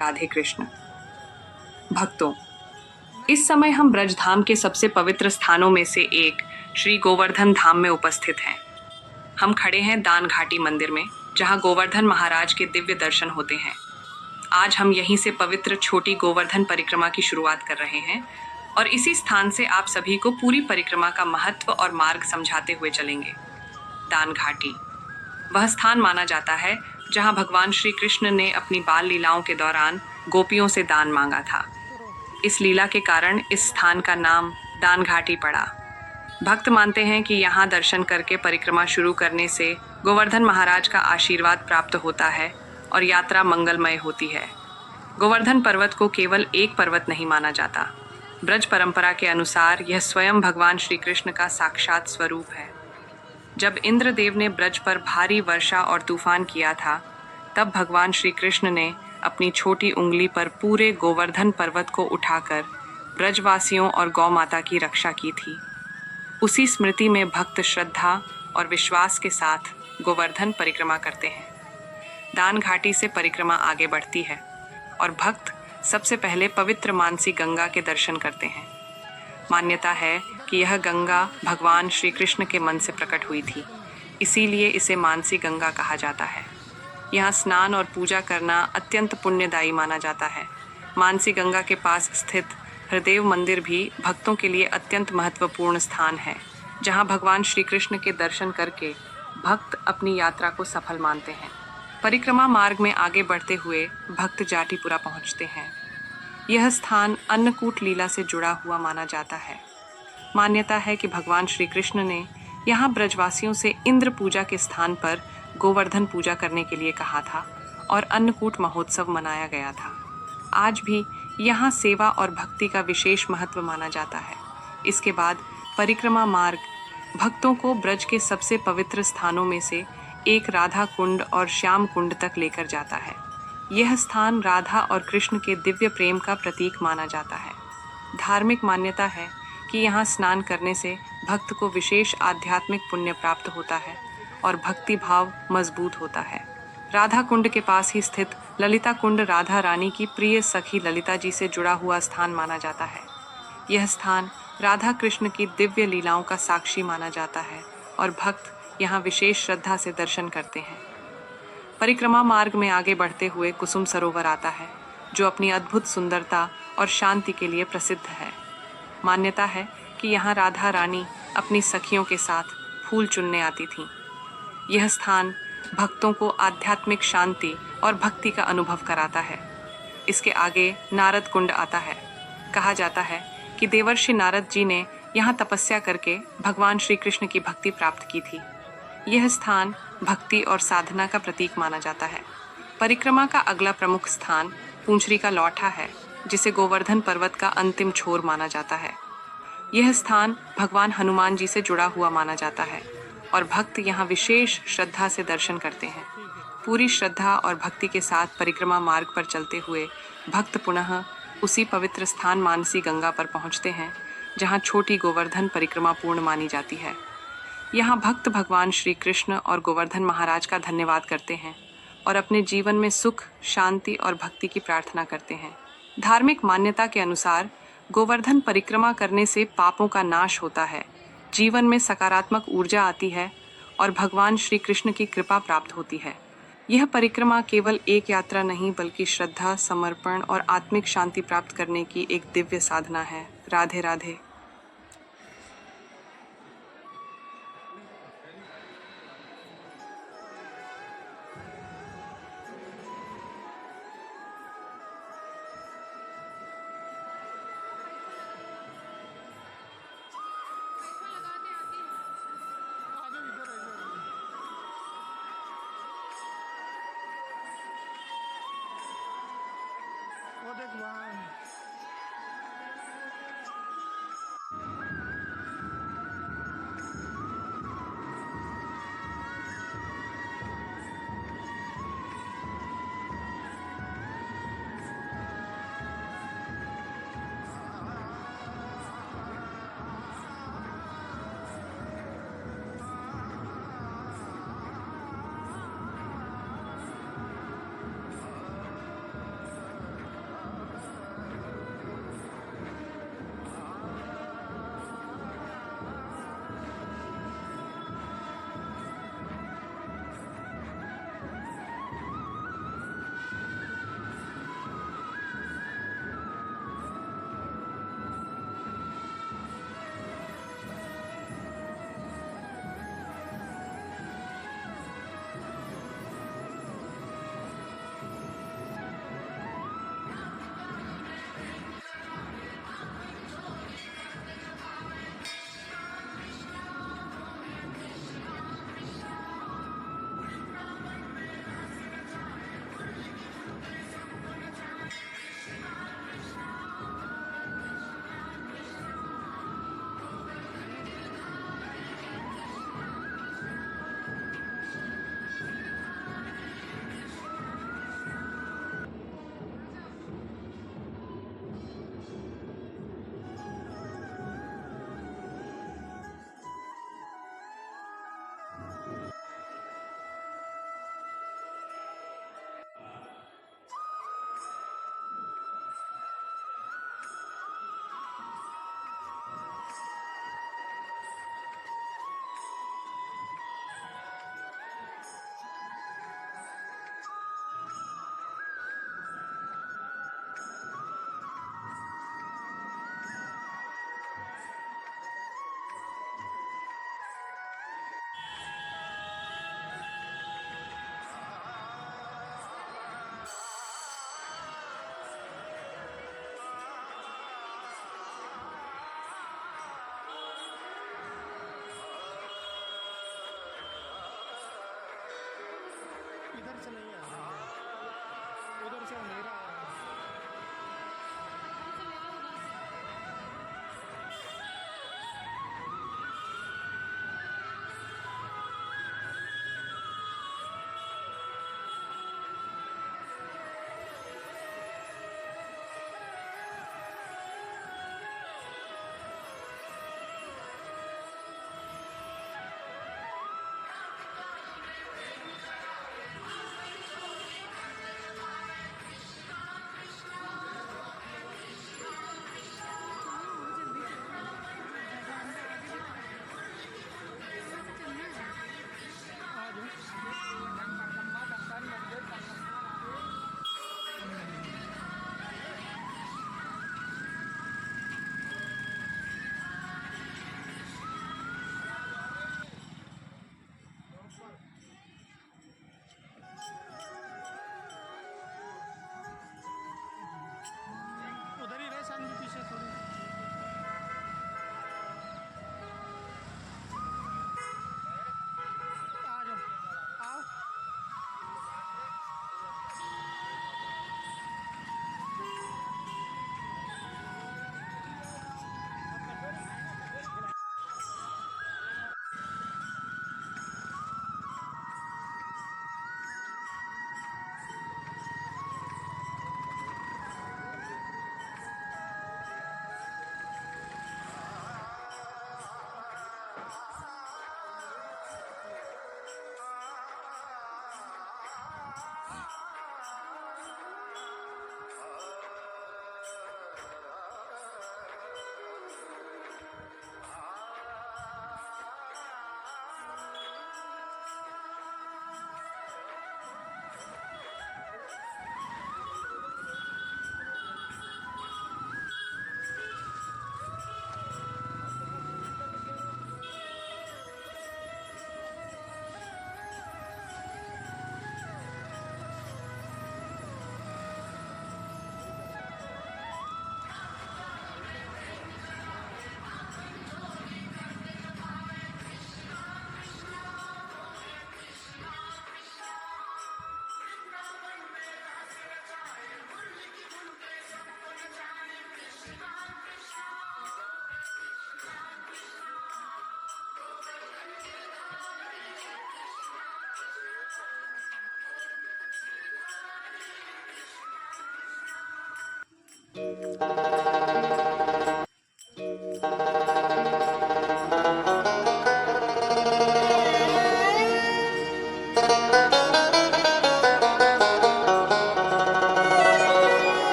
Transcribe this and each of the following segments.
राधे कृष्ण। भक्तों, इस समय हम ब्रजधाम के सबसे पवित्र स्थानों में से एक श्री गोवर्धन धाम में उपस्थित हैं। हम खड़े हैं दान घाटी मंदिर में, जहां गोवर्धन महाराज के दिव्य दर्शन होते हैं। आज हम यहीं से पवित्र छोटी गोवर्धन परिक्रमा की शुरुआत कर रहे हैं और इसी स्थान से आप सभी को पूरी परिक्रमा का महत्व और मार्ग समझाते हुए चलेंगे। दान घाटी वह स्थान माना जाता है जहां भगवान श्री कृष्ण ने अपनी बाल लीलाओं के दौरान गोपियों से दान मांगा था। इस लीला के कारण इस स्थान का नाम दान घाटी पड़ा। भक्त मानते हैं कि यहाँ दर्शन करके परिक्रमा शुरू करने से गोवर्धन महाराज का आशीर्वाद प्राप्त होता है और यात्रा मंगलमय होती है। गोवर्धन पर्वत को केवल एक पर्वत नहीं माना जाता। ब्रज परंपरा के अनुसार यह स्वयं भगवान श्री कृष्ण का साक्षात स्वरूप है। जब इंद्रदेव ने ब्रज पर भारी वर्षा और तूफान किया था, तब भगवान श्री कृष्ण ने अपनी छोटी उंगली पर पूरे गोवर्धन पर्वत को उठाकर ब्रजवासियों और गौ माता की रक्षा की थी। उसी स्मृति में भक्त श्रद्धा और विश्वास के साथ गोवर्धन परिक्रमा करते हैं। दान घाटी से परिक्रमा आगे बढ़ती है और भक्त सबसे पहले पवित्र मानसी गंगा के दर्शन करते हैं। मान्यता है कि यह गंगा भगवान श्री कृष्ण के मन से प्रकट हुई थी, इसीलिए इसे मानसी गंगा कहा जाता है। यहाँ स्नान और पूजा करना अत्यंत पुण्यदायी माना जाता है। मानसी गंगा के पास स्थित हरदेव मंदिर भी भक्तों के लिए अत्यंत महत्वपूर्ण स्थान है, जहाँ भगवान श्री कृष्ण के दर्शन करके भक्त अपनी यात्रा को सफल मानते हैं। परिक्रमा मार्ग में आगे बढ़ते हुए भक्त जाटीपुरा पहुँचते हैं। यह स्थान अन्नकूट लीला से जुड़ा हुआ माना जाता है। मान्यता है कि भगवान श्री कृष्ण ने यहाँ ब्रजवासियों से इंद्र पूजा के स्थान पर गोवर्धन पूजा करने के लिए कहा था और अन्नकूट महोत्सव मनाया गया था। आज भी यहाँ सेवा और भक्ति का विशेष महत्व माना जाता है। इसके बाद परिक्रमा मार्ग भक्तों को ब्रज के सबसे पवित्र स्थानों में से एक राधा कुंड और श्याम कुंड तक लेकर जाता है। यह स्थान राधा और कृष्ण के दिव्य प्रेम का प्रतीक माना जाता है। धार्मिक मान्यता है कि यहाँ स्नान करने से भक्त को विशेष आध्यात्मिक पुण्य प्राप्त होता है और भक्ति भाव मजबूत होता है। राधा कुंड के पास ही स्थित ललिता कुंड राधा रानी की प्रिय सखी ललिता जी से जुड़ा हुआ स्थान माना जाता है। यह स्थान राधा कृष्ण की दिव्य लीलाओं का साक्षी माना जाता है और भक्त यहाँ विशेष श्रद्धा से दर्शन करते हैं। परिक्रमा मार्ग में आगे बढ़ते हुए कुसुम सरोवर आता है, जो अपनी अद्भुत सुंदरता और शांति के लिए प्रसिद्ध है। मान्यता है कि यहाँ राधा रानी अपनी सखियों के साथ फूल चुनने आती थीं। यह स्थान भक्तों को आध्यात्मिक शांति और भक्ति का अनुभव कराता है। इसके आगे नारद कुंड आता है। कहा जाता है कि देवर्षि नारद जी ने यहाँ तपस्या करके भगवान श्री कृष्ण की भक्ति प्राप्त की थी। यह स्थान भक्ति और साधना का प्रतीक माना जाता है। परिक्रमा का अगला प्रमुख स्थान पूंछरी का लौठा है, जिसे गोवर्धन पर्वत का अंतिम छोर माना जाता है। यह स्थान भगवान हनुमान जी से जुड़ा हुआ माना जाता है और भक्त यहाँ विशेष श्रद्धा से दर्शन करते हैं। पूरी श्रद्धा और भक्ति के साथ परिक्रमा मार्ग पर चलते हुए भक्त पुनः उसी पवित्र स्थान मानसी गंगा पर पहुँचते हैं, जहाँ छोटी गोवर्धन परिक्रमा पूर्ण मानी जाती है। यहाँ भक्त भगवान श्री कृष्ण और गोवर्धन महाराज का धन्यवाद करते हैं और अपने जीवन में सुख, शांति और भक्ति की प्रार्थना करते हैं। धार्मिक मान्यता के अनुसार गोवर्धन परिक्रमा करने से पापों का नाश होता है, जीवन में सकारात्मक ऊर्जा आती है और भगवान श्री कृष्ण की कृपा प्राप्त होती है। यह परिक्रमा केवल एक यात्रा नहीं, बल्कि श्रद्धा, समर्पण और आत्मिक शांति प्राप्त करने की एक दिव्य साधना है। राधे राधे। वो देख वहाँ से नहीं आ रही है, उधर से अंधेरा आ रहा है। उधर ही रहे शांति पीछे थोड़ी। आ जाओ, आओ।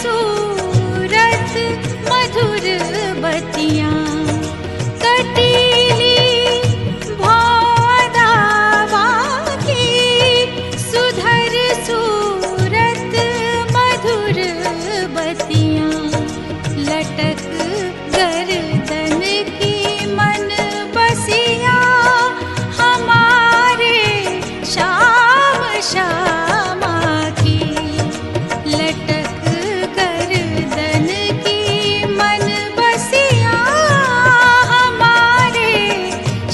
सूरत मधुर बतियाँ कटीली भौदावा की सुधर सूरत मधुर बतियाँ लटक गर्दन की मन बसिया हमारे श्याम श्यामा की लटक गर्दन की मन बसिया हमारे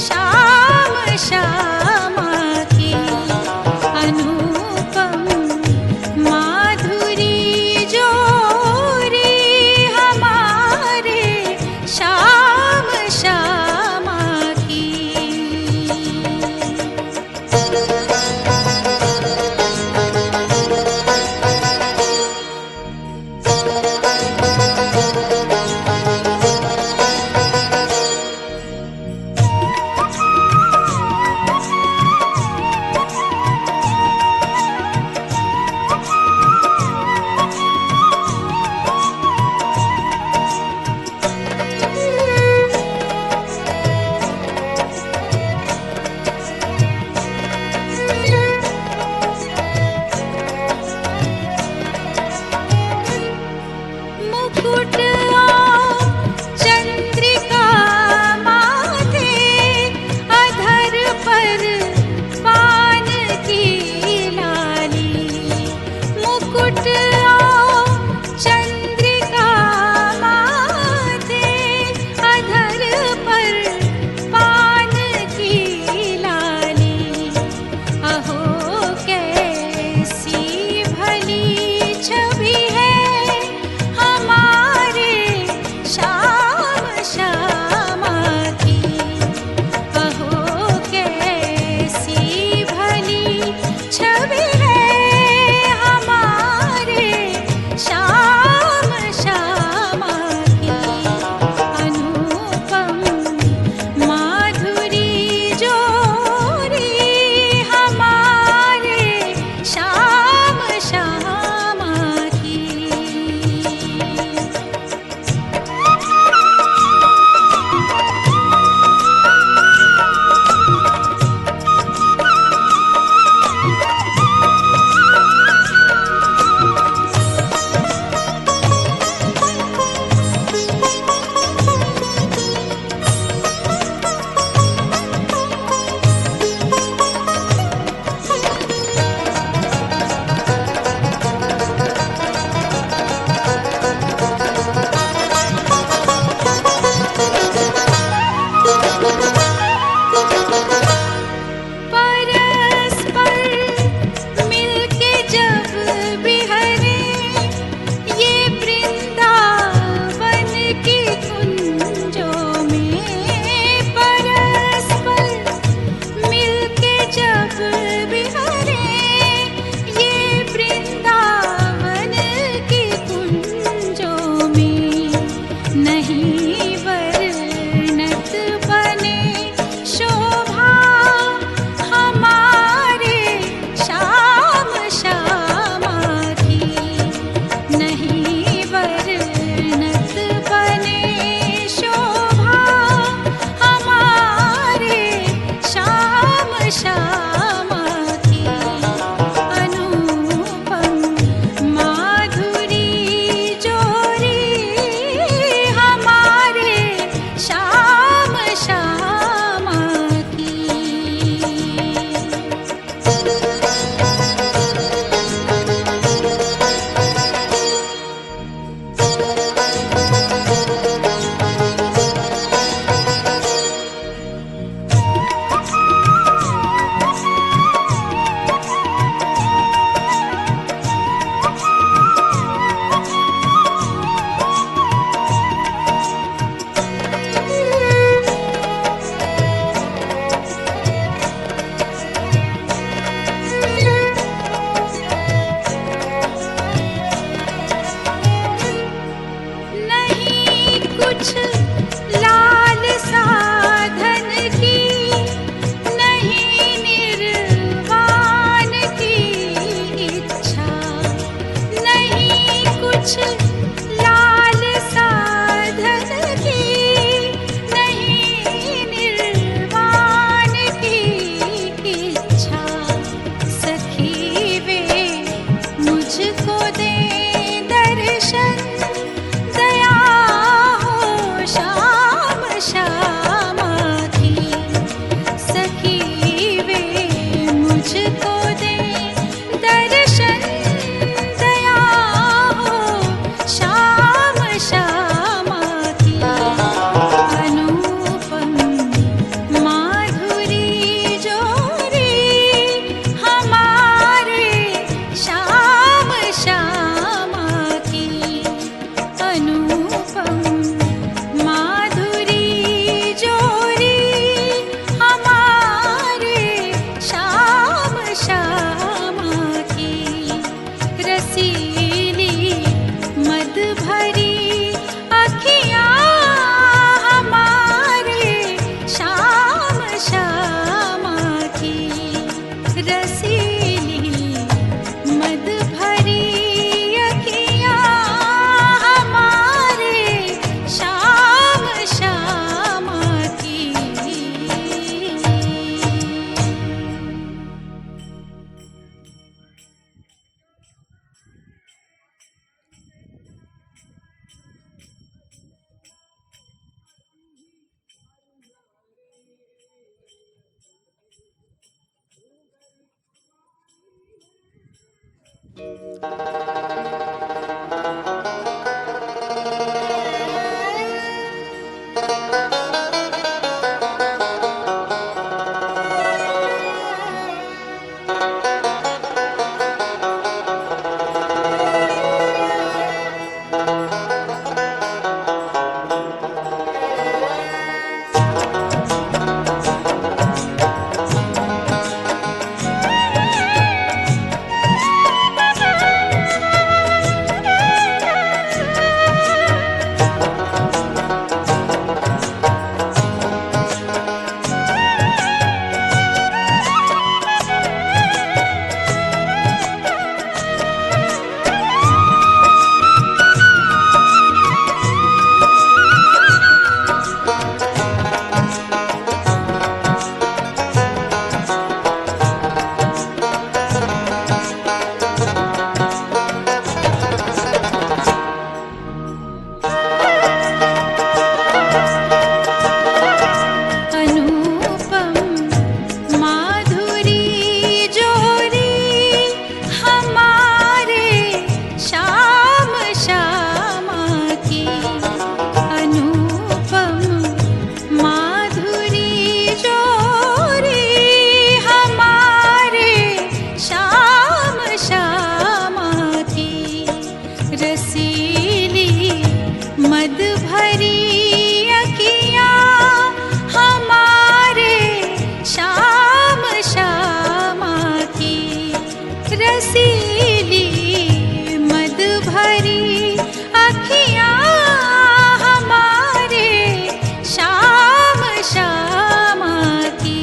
श्याम श्यामा की अनुपम माधुरी जोरी हमारे श्याम श्यामा की। मुकुट चंद्रिका माथे अधर पर पान की लाली मुकुट चंद्रिका माथे अधर पर पान की लाली अहो कैसी भली छवि है हमारे अनुपम माधुरी जोरी हमारे श्याम श्यामा की। अनुपम माधुरी जोरी हमारे श्याम श्यामा की। रसीली मद भरी अखियाँ हमारे श्याम श्यामा की। रसीली मद भरी अखियाँ हमारे श्याम श्यामा की।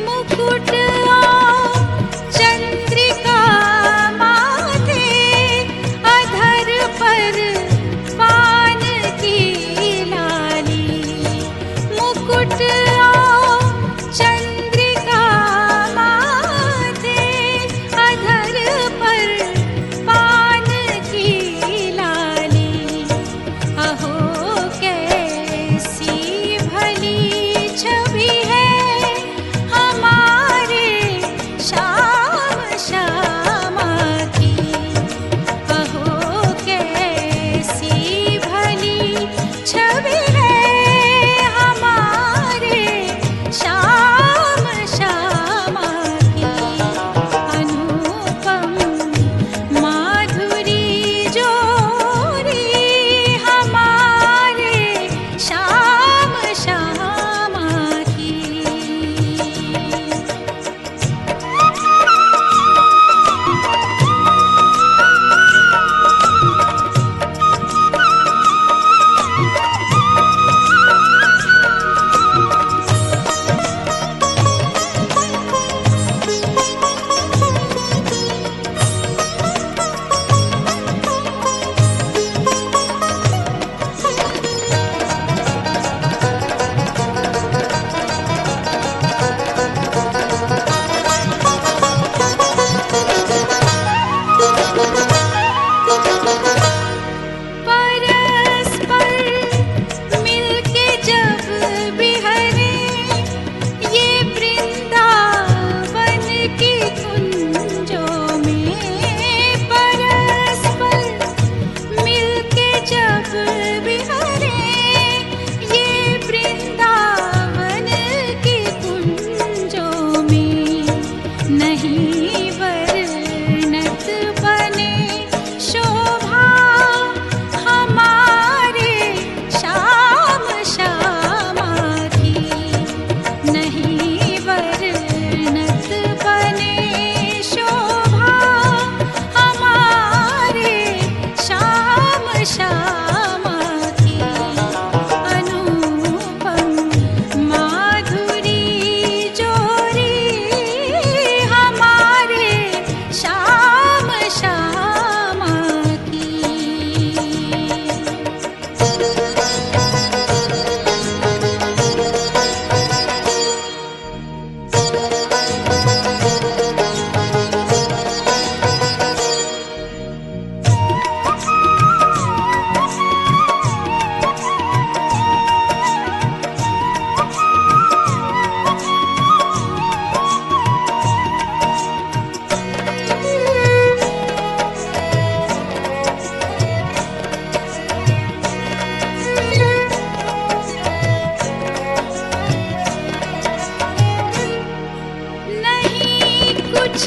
मुकुट चंद्रिका माथे, अधर पर पान की लाली। मुकुट चंद्रिका माथे, अधर पर पान की लाली। अहो कैसी भली छवि है हमारे श्याम श्यामा की। अहो कैसी भली छवि है हमारे श्याम श्यामा की। अनुपम माधुरी जोरी हमारे श्याम श्यामा की। परस्पर मिलके जब बिहरे ये वृंदावन की कुंजों में। परस्पर मिलके जब बिहरे ये वृंदावन की कुंजों में। नहीं वर्णत बने शोभा हमारे श्याम श्यामा की। नहीं वर्णत बने शोभा हमारे श्याम श्यामा की। अनुपम माधुरी जोरी हमारे श्याम श्यामा की। नहीं कुछ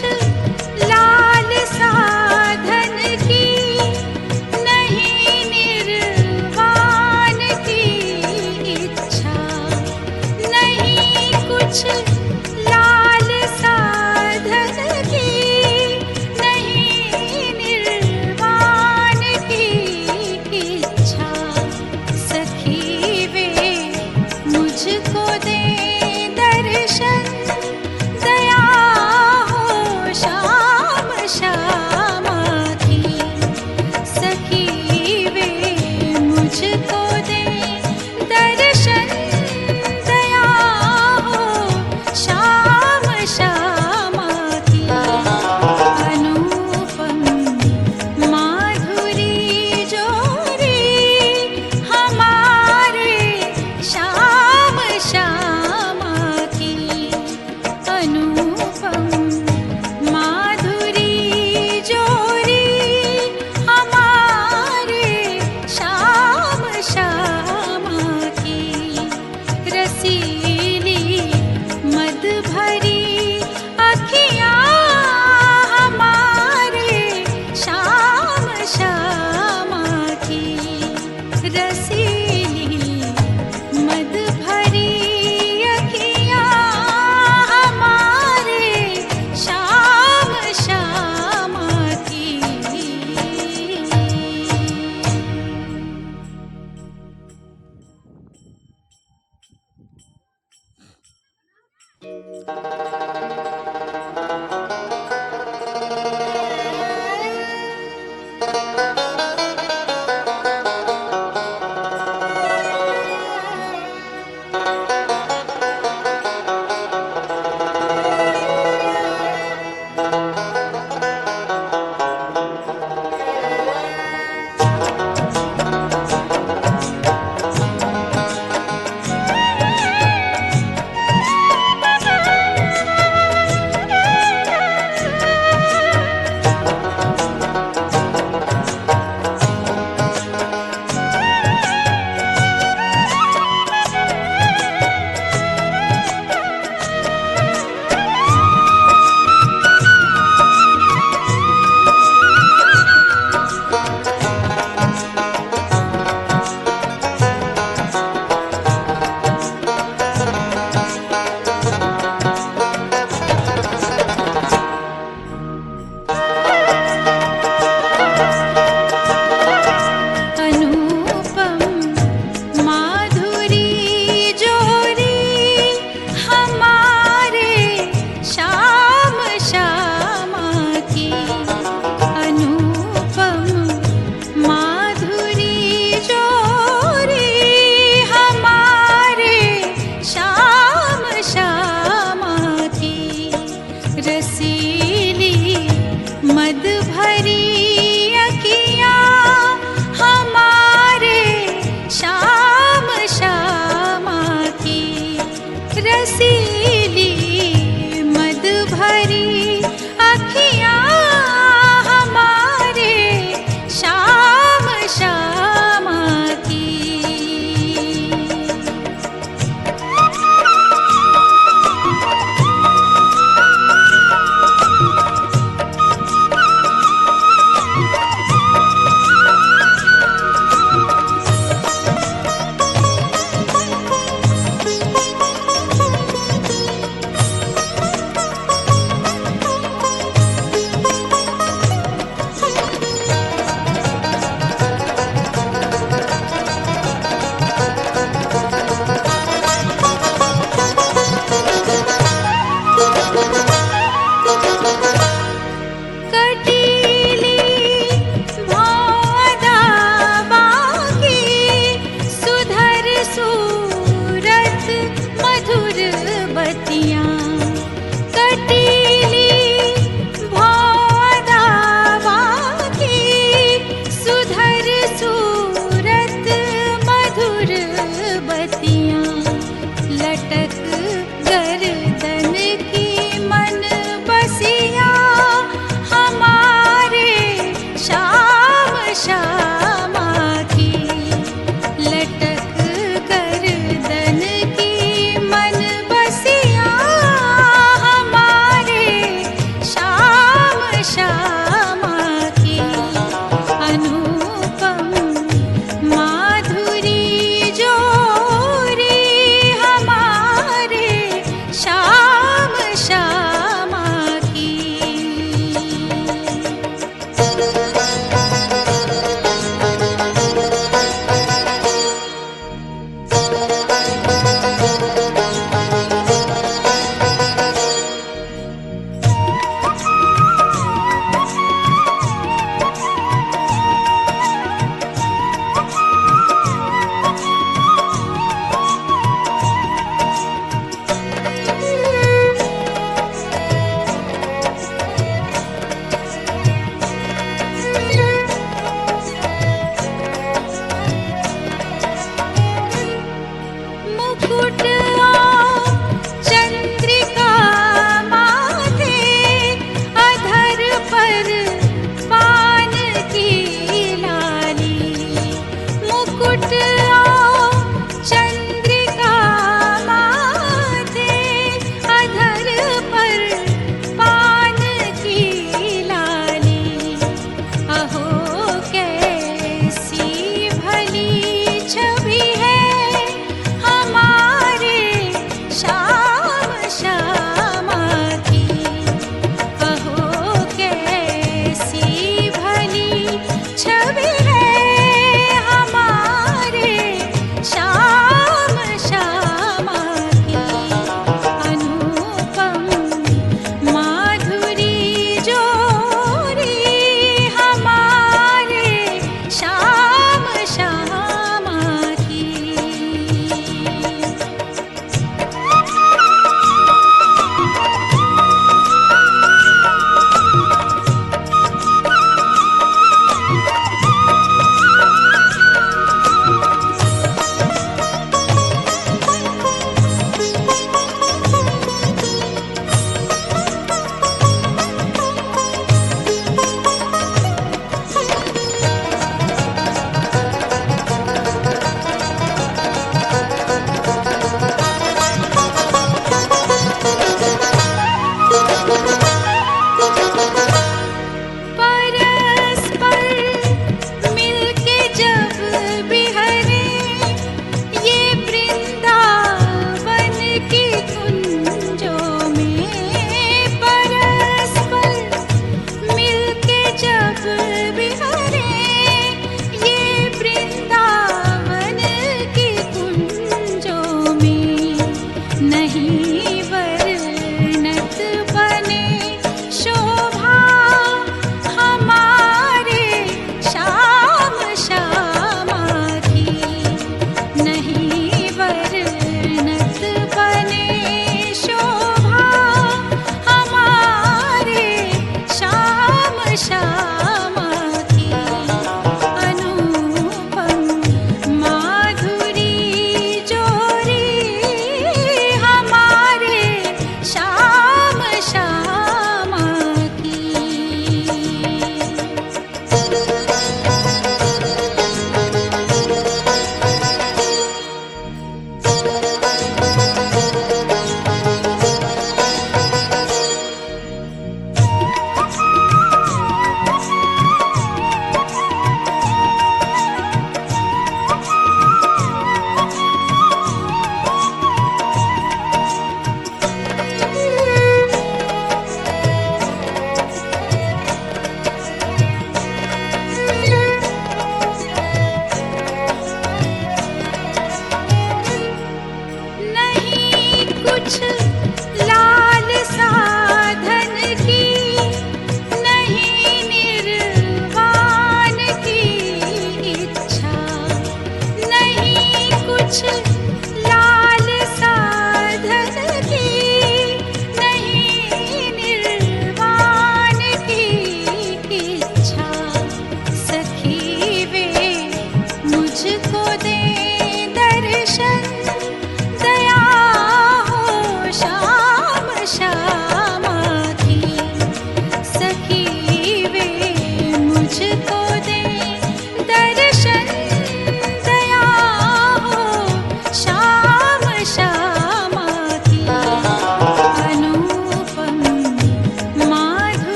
लाल साधन की, नहीं निर्वाण की इच्छा। नहीं कुछ लाल साधन की, नहीं निर्वाण की इच्छा। सखी वे मुझको दे दर्शन, दया हो श्याम श्यामा की। सखी वे मुझको दे दर्शन, दया हो श्याम श्यामा की। अनुपम माधुरी जोरी हमारे श्याम श्यामा की। अनुपम माधुरी जोरी हमारे श्याम श्यामा की। रसीली मद भरी अखियाँ हमारे शाम शामा की रसीली मद भरी अखियाँ हमारे शाम शामा की।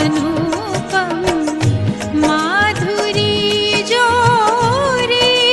अनुपम माधुरी जोरी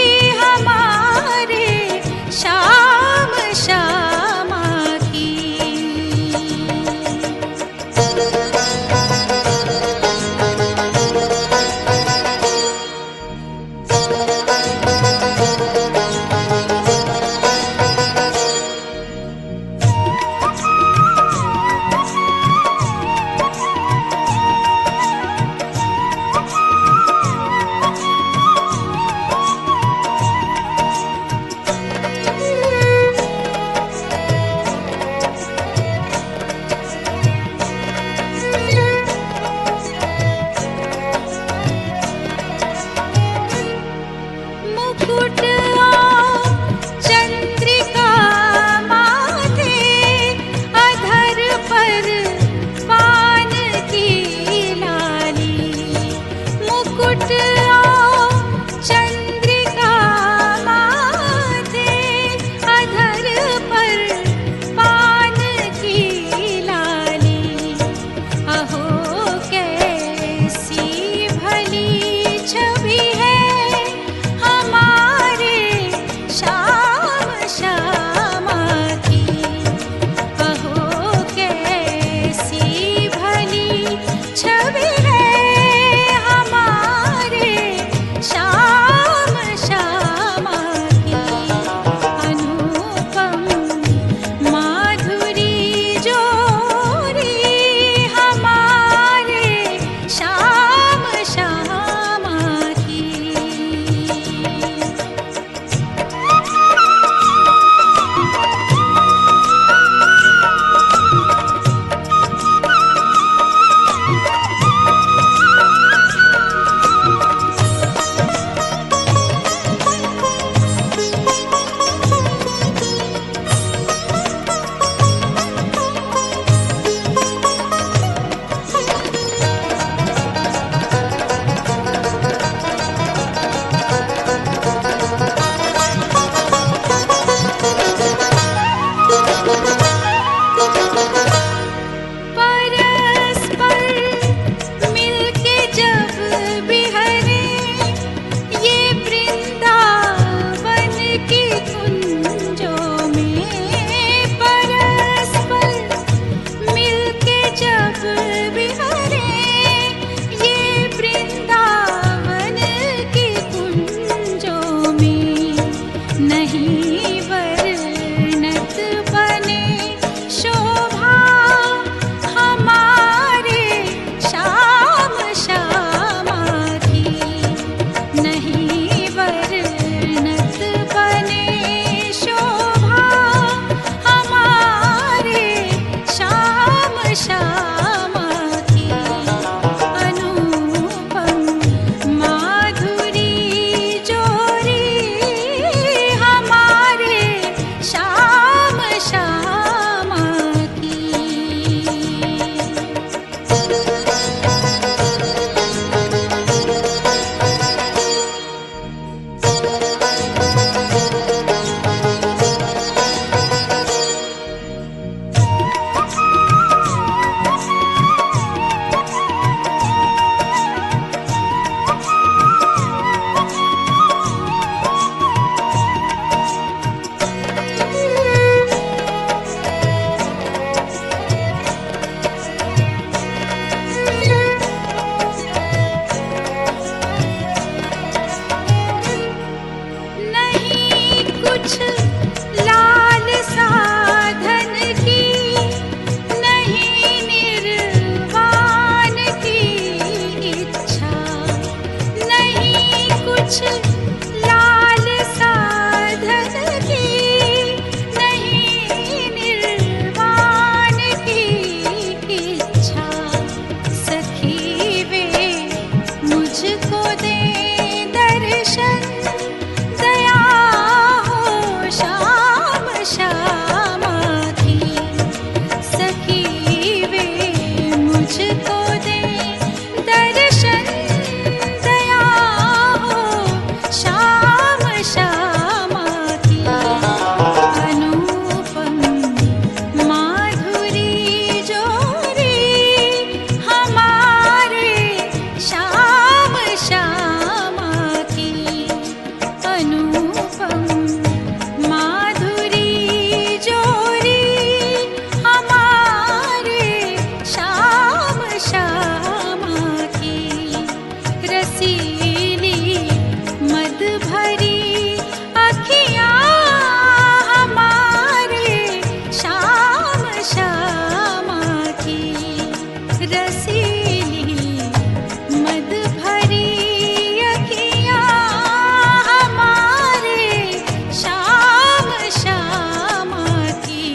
कुछ लाल साधन की, नहीं निर्वाण की इच्छा। सखी वे मुझको दे दर्शन, दया हो श्याम श्यामा की। सखी वे मुझको दे दर्शन, दया हो श्याम श्यामा की। अनुपम माधुरी जोरी हमारे श्याम श्यामा की। अनुपम माधुरी जोरी हमारे श्याम श्यामा की। रसीली मद भरी अखियाँ हमारे श्याम श्यामा की। रसीली मद भरी अखियाँ हमारे श्याम श्यामा की।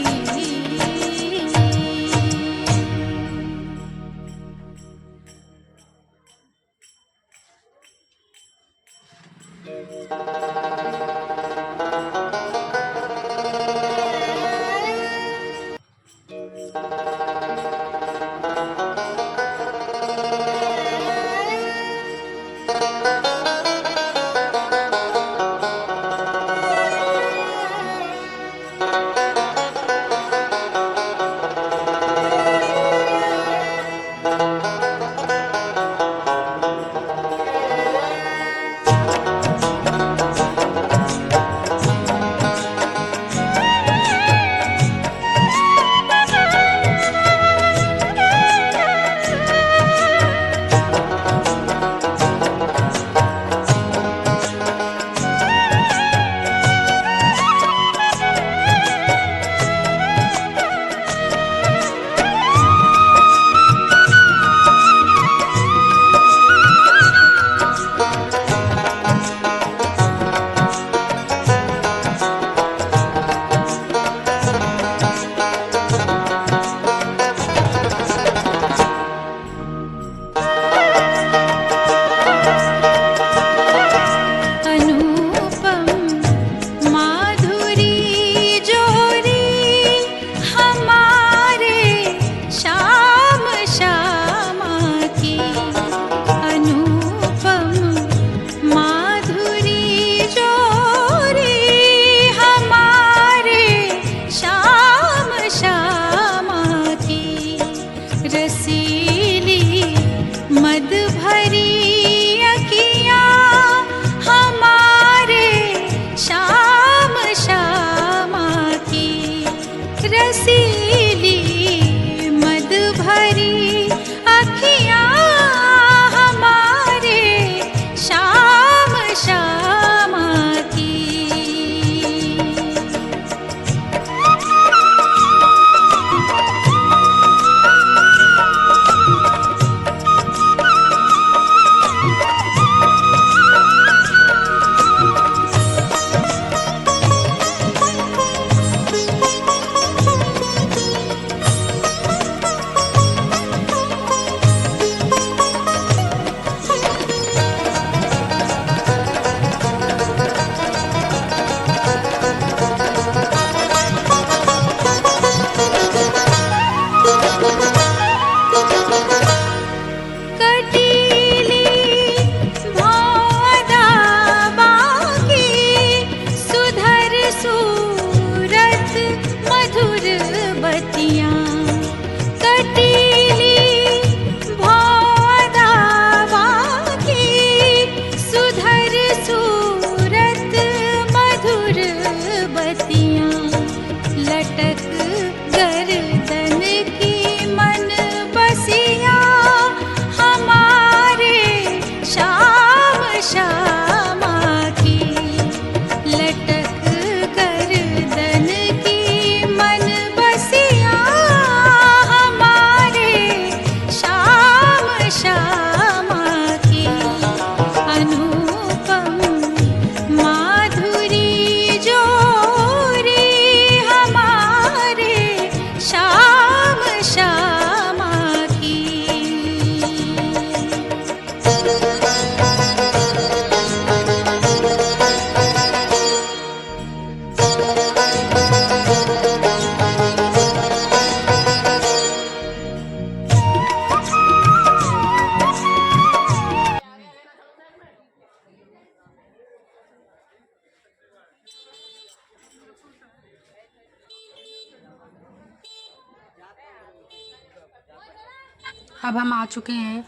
अब हम आ चुके हैं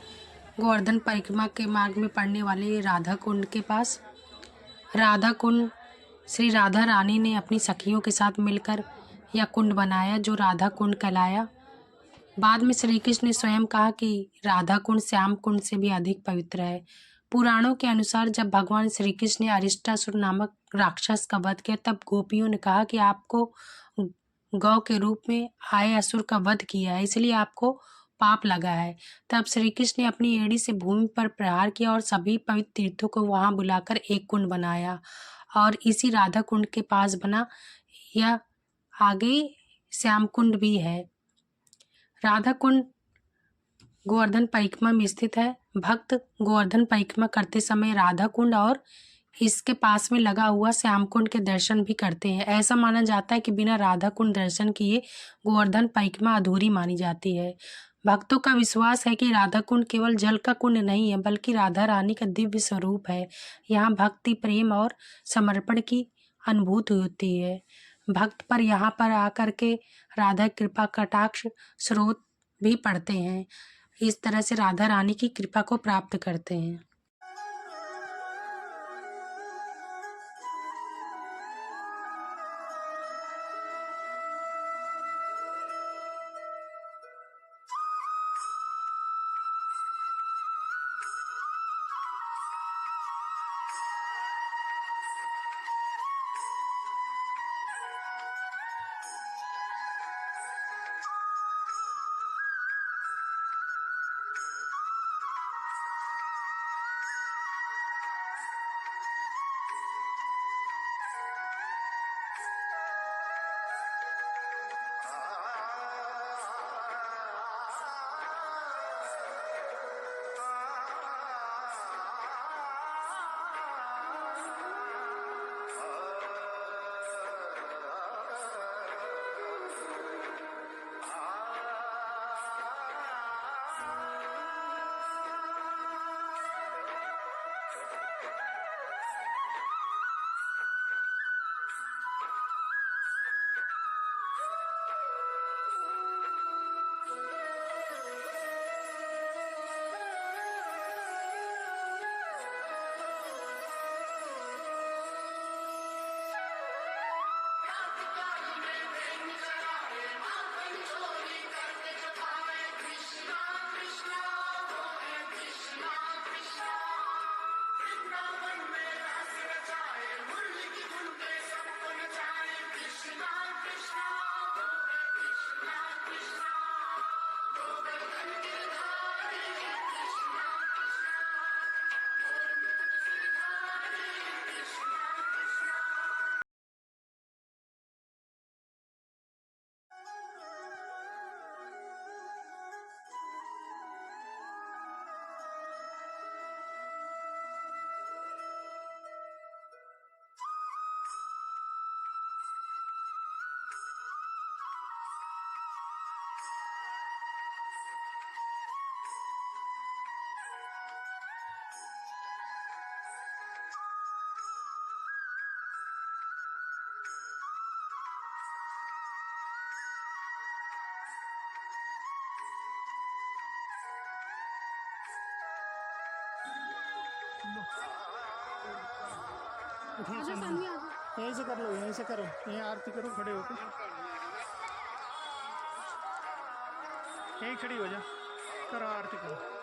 गोवर्धन परिक्रमा के मार्ग में पड़ने वाले राधा कुंड के पास। राधा कुंड श्री राधा रानी ने अपनी सखियों के साथ मिलकर यह कुंड बनाया जो राधा कुंड कहलाया। बाद में श्री कृष्ण ने स्वयं कहा कि राधा कुंड श्याम कुंड से भी अधिक पवित्र है। पुराणों के अनुसार जब भगवान श्री कृष्ण ने अरिष्टासुर नामक राक्षस का वध किया तब गोपियों ने कहा कि आपको गौ के रूप में आए असुर का वध किया है, इसलिए आपको पाप लगा है। तब श्री कृष्ण ने अपनी एड़ी से भूमि पर प्रहार किया और सभी पवित्र तीर्थों को वहां बुलाकर एक कुंड बनाया और इसी राधा कुंड के पास बना। यह आगे श्याम कुंड भी है। राधा कुंड गोवर्धन परिक्रमा में स्थित है। भक्त गोवर्धन परिक्रमा करते समय राधा कुंड और इसके पास में लगा हुआ श्याम कुंड के दर्शन भी करते हैं। ऐसा माना जाता है कि बिना राधा कुंड दर्शन किए गोवर्धन परिक्रमा अधूरी मानी जाती है। भक्तों का विश्वास है कि राधा कुंड केवल जल का कुंड नहीं है बल्कि राधा रानी का दिव्य स्वरूप है। यहाँ भक्ति, प्रेम और समर्पण की अनुभूति होती है। भक्त पर यहाँ पर आकर के राधा कृपा कटाक्ष स्रोत भी पढ़ते हैं। इस तरह से राधा रानी की कृपा को प्राप्त करते हैं। उठिए सामने। यहीं से कर लो, यहीं से करो, यहीं आरती करो खड़े होकर। यहीं खड़ी हो जा, करो आरती करो।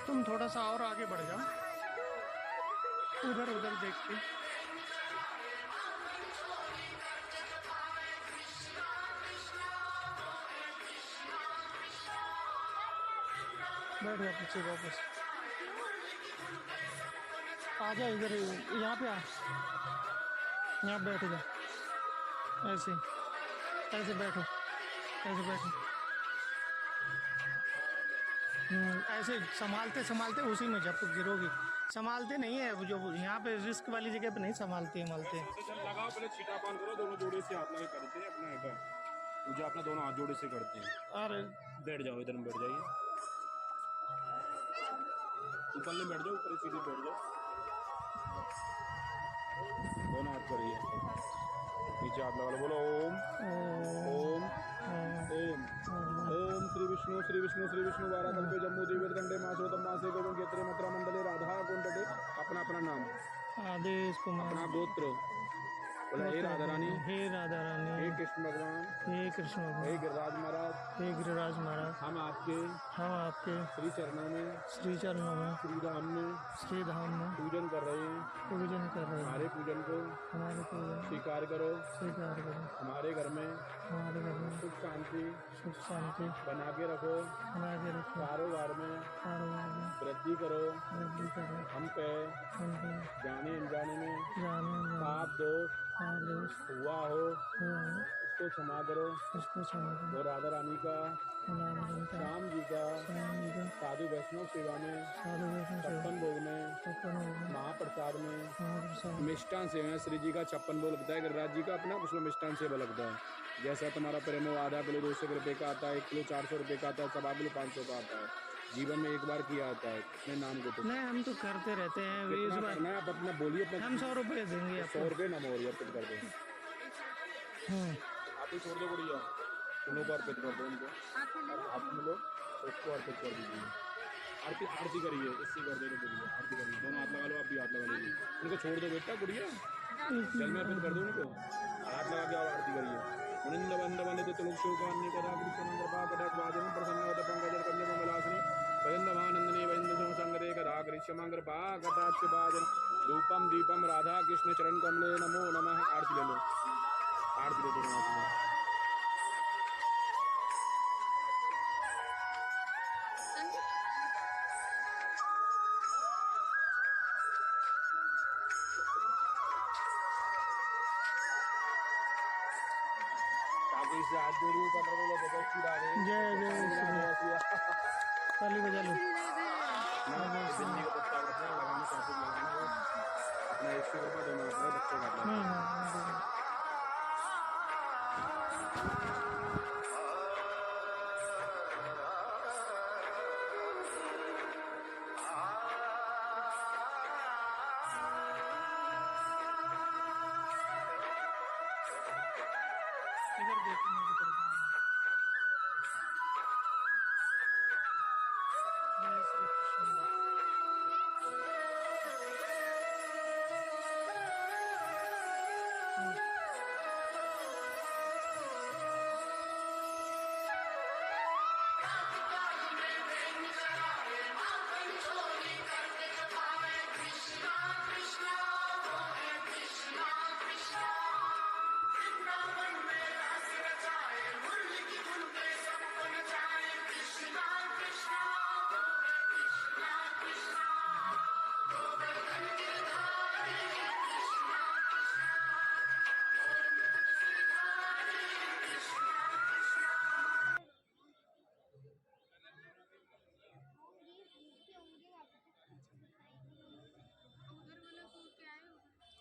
तुम थोड़ा सा और आगे बढ़ जाओ, उधर उधर देख के। बैठ जा पीछे वापस, आ जा इधर, यहाँ पे आ, यहाँ बैठ जा, ऐसे ऐसे बैठो, ऐसे बैठो। ऐसे संभालते संभालते उसी में जब गिरोगी। संभालते नहीं है, जो यहाँ पे रिस्क वाली जगह पे नहीं संभालते संभालते। लगाओ पहले छीटापान करो, दोनों जोड़े से हाथ लगा करते हैं अपना हेडर, मुझे अपना दोनों हाथ जोड़े से करते हैं। और बैठ जाओ, इधर में बैठ जाइए, ऊपर में बैठ जाओ, ऊपर सीधे बैठ जाओ, दोनों हाथ करिए, नीचे हाथ लगा लो, बोलो ओम ओम ओम ओम श्री विष्णु श्री विष्णु श्री विष्णु वारा कल्पे जम्मू जीवित दंडे मासोतम मासे गोविंद केतरे मत्रा मंडले राधा कुंडटे। अपना अपना नाम, आदेश कुमार, अपना गोत्र, बोला हे राधा रानी, हे राधा रानी, हे कृष्ण भगवान, हे कृष्ण हे भगवान, गिरिराज महाराज, हे गिरिराज महाराज, हम आपके श्री चरणों में, श्री चरणों में, श्री धाम में, श्री धाम में पूजन कर रहे हैं, पूजन कर रहे हैं। हमारे पूजन को हमारे पूजन स्वीकार करो, स्वीकार करो। हमारे घर में हमारे घर में सुख शांति सुख शांति बना के रखो, बना के रखो। कारोबार में कारोबार में वृद्धि करो, वृद्धि करो। हम पे हम पे जाने अनजाने में जाने पाप दोष दोष हुआ हो हुआ हो, उसको क्षमा करो, उसको क्षमा करो। और राधा रानी का, नाम जनता श्याम जी का स्वामी जी का साधु वैष्णव सेवा में, साधु वैष्णव सेवा, 56 भोग में, छप्पन भोग, महाप्रसाद में महाप्रसाद, मिष्टान सेवा है। श्री जी का 56 भोग लगता है, गिरिराज जी का अपना उसमें मिष्टान सेवा लगता है। जैसा तुम्हारा प्रेम हो, आधा किलो 200 रुपये का आता है, 1 किलो 400 रुपये का आता है, 1.25 किलो 500 का आता है। जीवन में एक बार किया आता है, अपने नाम को तो नहीं हम तो करते रहते हैं। वे इस कितना बार करना है, आप अपना बोलिए, अपना हम 100 रुपये देंगे 100 आपको। रुपये नाम और अर्पित कर दो, आप ही छोड़ दो गुड़िया, दोनों को अर्पित कर दो उनको, आप मिलो उसको अर्पित कर दीजिए। आरती आरती करिए, इससे कर दो गुड़िया, आरती करिए, दोनों हाथ लगा लो, आप भी हाथ लगा लीजिए, उनको छोड़ दो बेटा गुड़िया, जल में अर्पित कर दो उनको, हाथ लगा के आप आरती करिए। मुनिंद बंद वंदित तुलुक शोकान्य कदा कृष्ण कृपा वाजन प्रसन्न वद पंकज कंजम विलासिनी वयंद महानंदनी वयंद संगरे कदा कृष्ण कृपा कटाक्ष वाजन धूपम दीपम राधा कृष्ण चरण कमले नमो नमः। आरती ले लो, आरती ले दो आरती ले। से हाथ जोड़िए, कर बोलो जय श्री राधे, जय जय श्री, ताली बजा लो। जिंदगी का पत्ता रखना, लगाना कैसे लगाना, अपना 100 रुपये दोनों अपने बच्चों का अपना। इधर देखो, मुझे कर दो। जय श्री कृष्ण।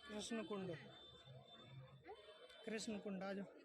कृष्ण कुंड, कृष्ण कुंड आ जाओ।